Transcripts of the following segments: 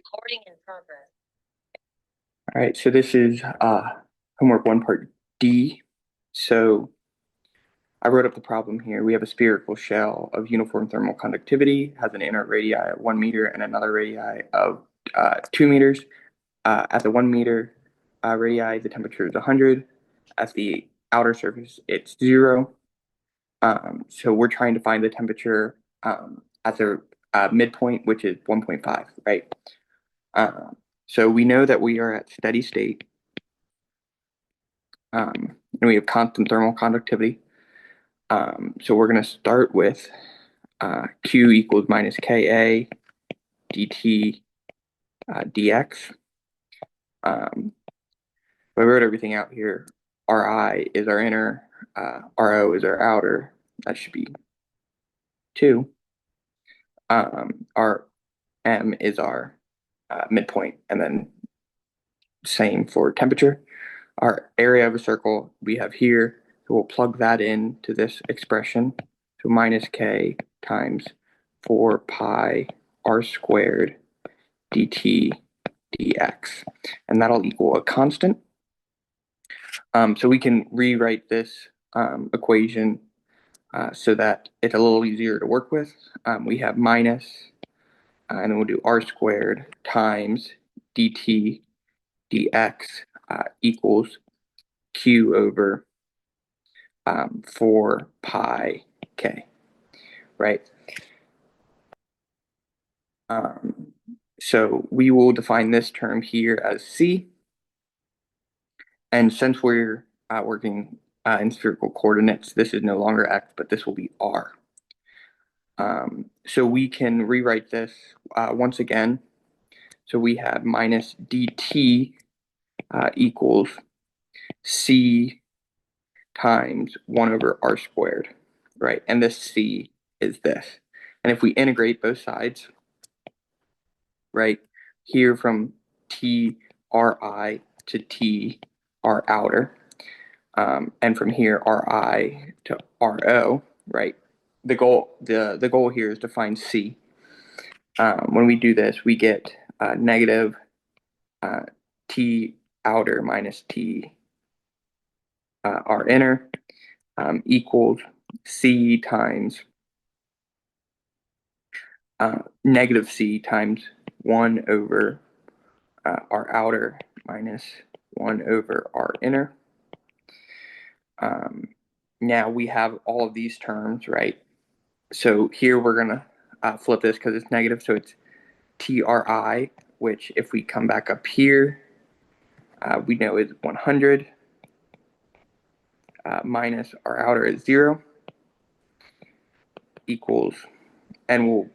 Recording in progress. All right, so this is homework one, part D. So I wrote up the problem here. We have a spherical shell of uniform thermal conductivity, has an inner radii of 1 meter and another radii of 2 meters. At the 1 meter radii, the temperature is 100. At the outer surface, it's 0. So we're trying to find the temperature at the midpoint, which is 1.5, right? So we know that we are at steady state, and we have constant thermal conductivity. So we're going to start with Q equals minus Ka dt dx. I wrote everything out here. Ri is our inner, Ro is our outer. That should be 2. Our M is our midpoint, and then same for temperature. Our area of a circle we have here, so we'll plug that into this expression. So minus K times 4 pi r squared dt dx. And that'll equal a constant. So we can rewrite this equation so that it's a little easier to work with. We have minus, and then we'll do r squared times dt dx equals q over 4 pi k, right? Um, so we will define this term here as c. And since we're working in spherical coordinates, this is no longer x, but this will be r. So we can rewrite this once again. So we have minus dt equals c times 1 over r squared, right? And this c is this. And if we integrate both sides, right, here from t ri to t r outer, and from here ri to ro, right? The goal here is to find c. When we do this, we get negative t outer minus t r inner equals c times negative c times 1 over r outer minus 1 over r inner. Now we have all of these terms, right? So here we're going to flip this because it's negative. So it's TRI, which if we come back up here, we know is 100 minus our outer is 0 equals, and we'll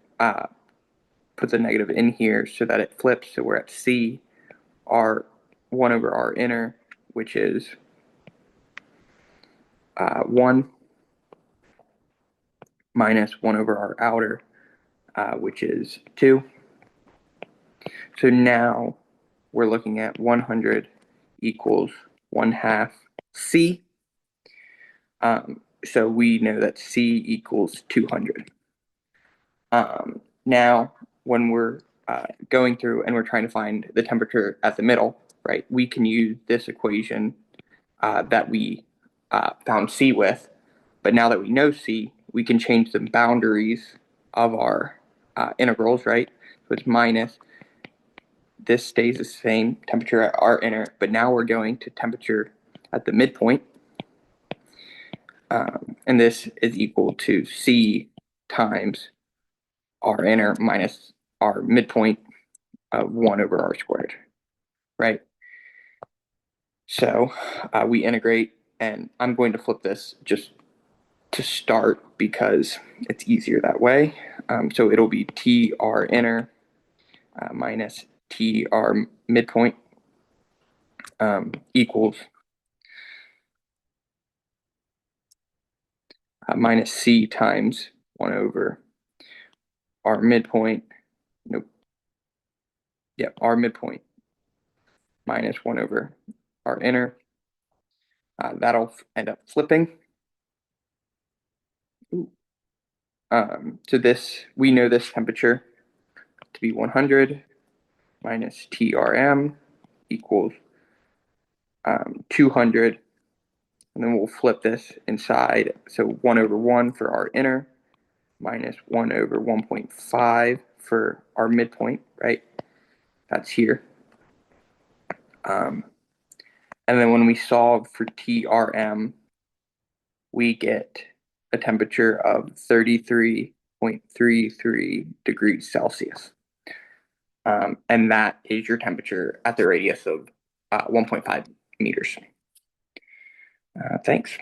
put the negative in here so that it flips. So we're at C, R 1 over R inner, which is 1 minus 1 over R outer, which is 2. So now we're looking at 100 equals 1/2 C. So we know that C equals 200. Now, when we're going through and we're trying to find the temperature at the middle, right, we can use this equation that we found C with. But now that we know C, we can change the boundaries of our integrals, right? So it's minus. This stays the same, temperature at R inner, but now we're going to temperature at the midpoint. And this is equal to C times R inner minus R midpoint of 1 over R squared, right? So we integrate, and I'm going to flip this just to start because it's easier that way. So it'll be TR inner minus TR midpoint equals minus C times 1 over R midpoint. Nope. Yep, R midpoint minus 1 over R inner. That'll end up flipping. So this, we know this temperature to be 100, minus TRM equals 200. And then we'll flip this inside. So 1 over 1 for our inner minus 1 over 1.5 for our midpoint, right? That's here. And then when we solve for TRM, we get a temperature of 33.33 degrees Celsius. And that is your temperature at the radius of 1.5 meters. Thanks.